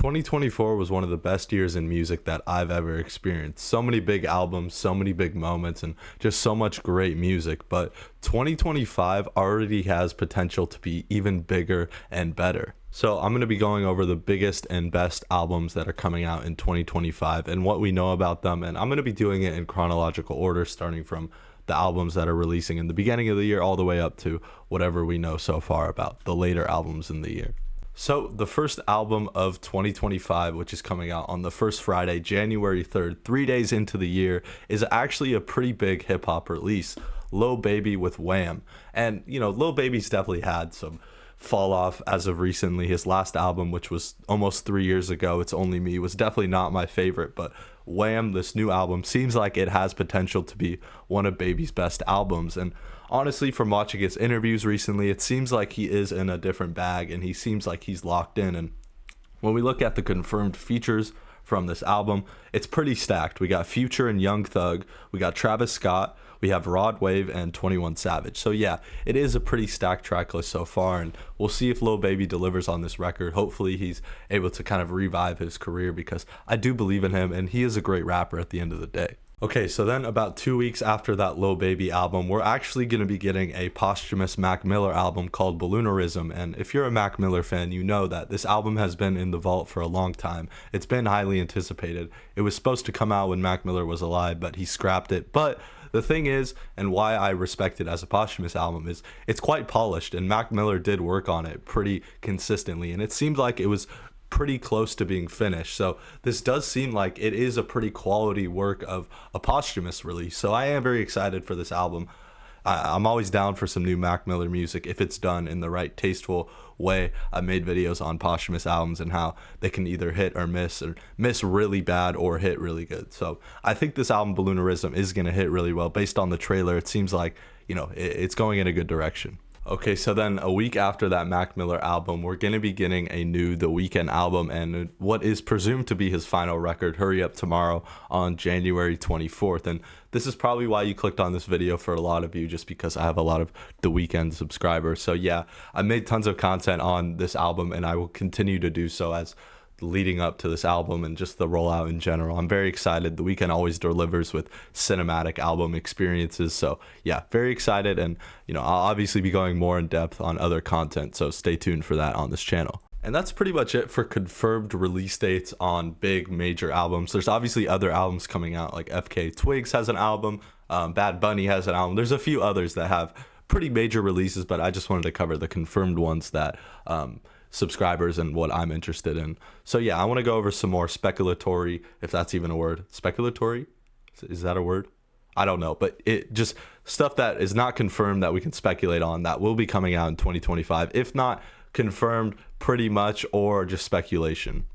2024 was one of the best years in music that I've ever experienced. So many big albums, so many big moments, and just so much great music. But 2025 already has potential to be even bigger and better. So I'm going to be going over the biggest and best albums that are coming out in 2025 and what we know about them. And I'm going to be doing it in chronological order, starting from the albums that are releasing in the beginning of the year all the way up to whatever we know so far about the later albums in the year. So the first album of 2025, which is coming out on the first Friday, January 3rd, 3 days into the year, is actually a pretty big hip hop release, Lil Baby with Wham. And, you know, Lil Baby's definitely had some fall off as of recently. His last album, which was almost 3 years ago, It's Only Me, was definitely not my favorite, but Wham, this new album, seems like it has potential to be one of Baby's best albums. And honestly, from watching his interviews recently, it seems like he is in a different bag and he seems like he's locked in. And when we look at the confirmed features from this album, it's pretty stacked. We got Future and Young Thug, we got Travis Scott, we have Rod Wave and 21 Savage. So yeah, it is a pretty stacked track list so far, and we'll see if Lil Baby delivers on this record. Hopefully he's able to kind of revive his career, because I do believe in him and he is a great rapper at the end of the day. Okay, so then about 2 weeks after that Lil Baby album, we're actually going to be getting a posthumous Mac Miller album called Balloonerism. And if you're a Mac Miller fan, you know that this album has been in the vault for a long time. It's been highly anticipated. It was supposed to come out when Mac Miller was alive, but he scrapped it. But the thing is, and why I respect it as a posthumous album, is it's quite polished, and Mac Miller did work on it pretty consistently, and it seemed like it was pretty close to being finished. So this does seem like it is a pretty quality work of a posthumous release. So I am very excited for this album. I'm always down for some new Mac Miller music if it's done in the right tasteful way. I made videos on posthumous albums and how they can either hit or miss really bad or hit really good. So I think this album Balloonerism is going to hit really well. Based on the trailer, it seems like, you know, it's going in a good direction. Okay, so then a week after that Mac Miller album, we're going to be getting a new The Weeknd album and what is presumed to be his final record, Hurry Up Tomorrow, on January 24th. And this is probably why you clicked on this video for a lot of you, just because I have a lot of The Weeknd subscribers. So yeah, I made tons of content on this album and I will continue to do so as leading up to this album and just the rollout in general. I'm very excited. The Weeknd always delivers with cinematic album experiences. So yeah, very excited. And, you know, I'll obviously be going more in depth on other content. So stay tuned for that on this channel. And that's pretty much it for confirmed release dates on big major albums. There's obviously other albums coming out, like FK Twigs has an album, Bad Bunny has an album. There's a few others that have pretty major releases, but I just wanted to cover the confirmed ones that subscribers and what I'm interested in. So yeah, I want to go over some more speculatory, if that's even a word. Speculatory? Is that a word? I don't know, but it just stuff that is not confirmed that we can speculate on that will be coming out in 2025, if not confirmed pretty much, or just speculation.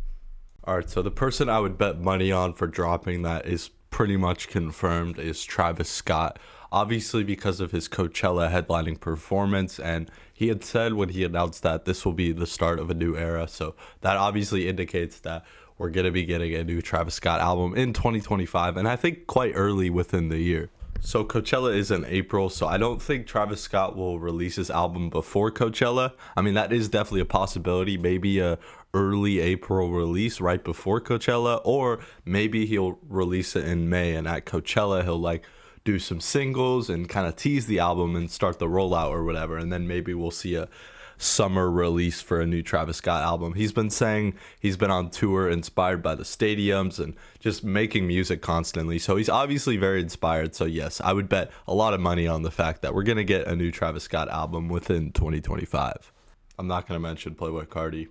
All right, so the person I would bet money on for dropping that is pretty much confirmed is Travis Scott. Obviously because of his Coachella headlining performance, and he had said when he announced that this will be the start of a new era, so that obviously indicates that we're going to be getting a new Travis Scott album in 2025, and I think quite early within the year. So Coachella is in April, so I don't think Travis Scott will release his album before Coachella. I mean, that is definitely a possibility, maybe a early April release right before Coachella, or maybe he'll release it in May, and at Coachella he'll like do some singles and kind of tease the album and start the rollout or whatever, and then maybe we'll see a summer release for a new Travis Scott album. He's been saying he's been on tour inspired by the stadiums and just making music constantly, so he's obviously very inspired. So yes, I would bet a lot of money on the fact that we're gonna get a new Travis Scott album within 2025. I'm not gonna mention Playboi Carti.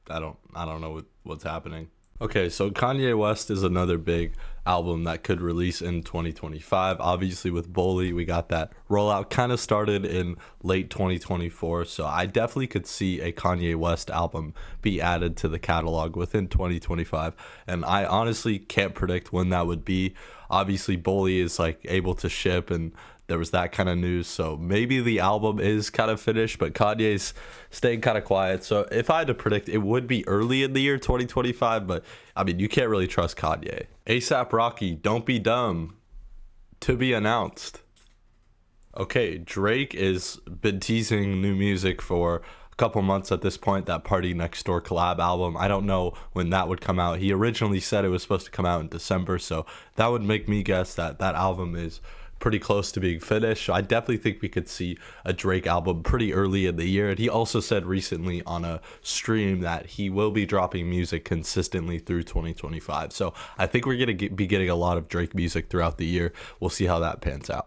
I don't know what's happening. Okay, so Kanye West is another big album that could release in 2025. Obviously with Bully, we got that rollout kind of started in late 2024. So I definitely could see a Kanye West album be added to the catalog within 2025. And I honestly can't predict when that would be. Obviously Bully is like able to ship, and there was that kind of news, so maybe the album is kind of finished, but Kanye's staying kind of quiet. So if I had to predict, it would be early in the year 2025, but I mean, you can't really trust Kanye. A$AP Rocky, Don't Be Dumb, to be announced. Okay, Drake is been teasing new music for couple months at this point, that Party Next Door collab album. I don't know when that would come out. He originally said it was supposed to come out in December, so that would make me guess that that album is pretty close to being finished. I definitely think we could see a Drake album pretty early in the year. And he also said recently on a stream that he will be dropping music consistently through 2025. So I think we're going to be getting a lot of Drake music throughout the year. We'll see how that pans out.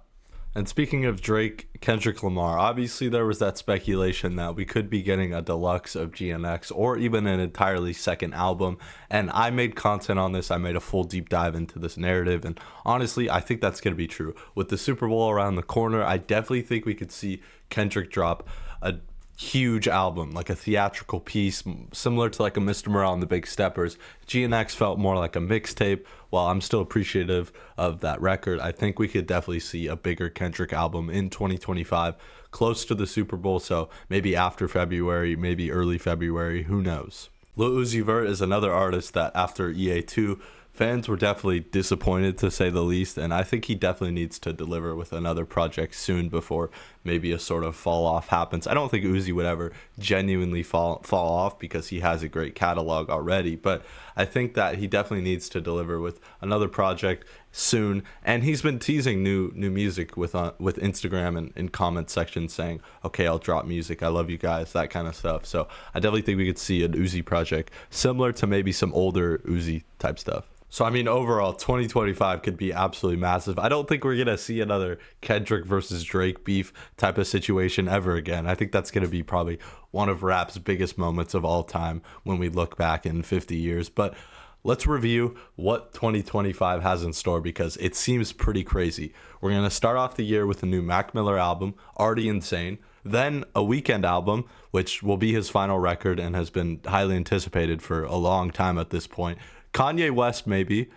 And speaking of Drake, Kendrick Lamar, obviously there was that speculation that we could be getting a deluxe of GNX or even an entirely second album. And I made content on this. I made a full deep dive into this narrative. And honestly, I think that's going to be true. With the Super Bowl around the corner, I definitely think we could see Kendrick drop a huge album, like a theatrical piece, similar to like a Mr. Morale and the Big Steppers. GNX felt more like a mixtape. While I'm still appreciative of that record, I think we could definitely see a bigger Kendrick album in 2025, close to the Super Bowl. So maybe after February, maybe early February, who knows. Lil Uzi Vert is another artist that after EA2, fans were definitely disappointed, to say the least, and I think he definitely needs to deliver with another project soon before maybe a sort of fall off happens. I don't think Uzi would ever genuinely fall off because he has a great catalog already, but I think that he definitely needs to deliver with another project soon. And he's been teasing new music with Instagram and in comment sections saying, okay, I'll drop music, I love you guys, that kind of stuff. So I definitely think we could see an Uzi project similar to maybe some older Uzi type stuff. So, I mean, overall, 2025 could be absolutely massive. I don't think we're going to see another Kendrick versus Drake beef type of situation ever again. I think that's going to be probably one of rap's biggest moments of all time when we look back in 50 years. But let's review what 2025 has in store because it seems pretty crazy. We're going to start off the year with a new Mac Miller album, Already Insane. Then a Weeknd album, which will be his final record and has been highly anticipated for a long time at this point. Kanye West, maybe.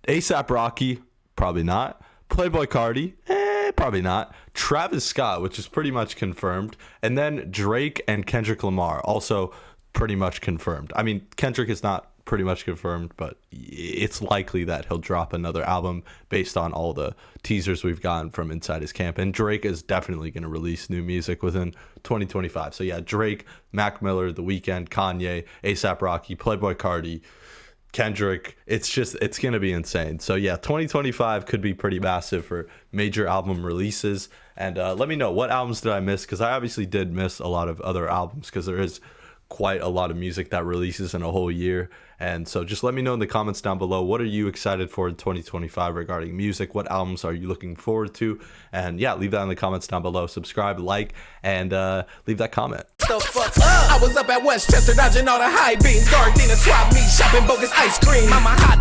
A$AP Rocky, probably not. Playboi Carti, probably not. Travis Scott, which is pretty much confirmed. And then Drake and Kendrick Lamar, also pretty much confirmed. I mean, Kendrick is not pretty much confirmed, but it's likely that he'll drop another album based on all the teasers we've gotten from inside his camp. And Drake is definitely going to release new music within 2025. So yeah, Drake, Mac Miller, The Weeknd, Kanye, A$AP Rocky, Playboi Carti, Kendrick, it's going to be insane. So yeah, 2025 could be pretty massive for major album releases. And let me know, what albums did I miss? Because I obviously did miss a lot of other albums because there is quite a lot of music that releases in a whole year. And so just let me know in the comments down below, what are you excited for in 2025 regarding music? What albums are you looking forward to? And yeah, leave that in the comments down below. Subscribe, like, and leave that comment. The fuck up? I was up at Westchester dodging all the high beams. Gardena swap me, shopping bogus ice cream. I'm a hot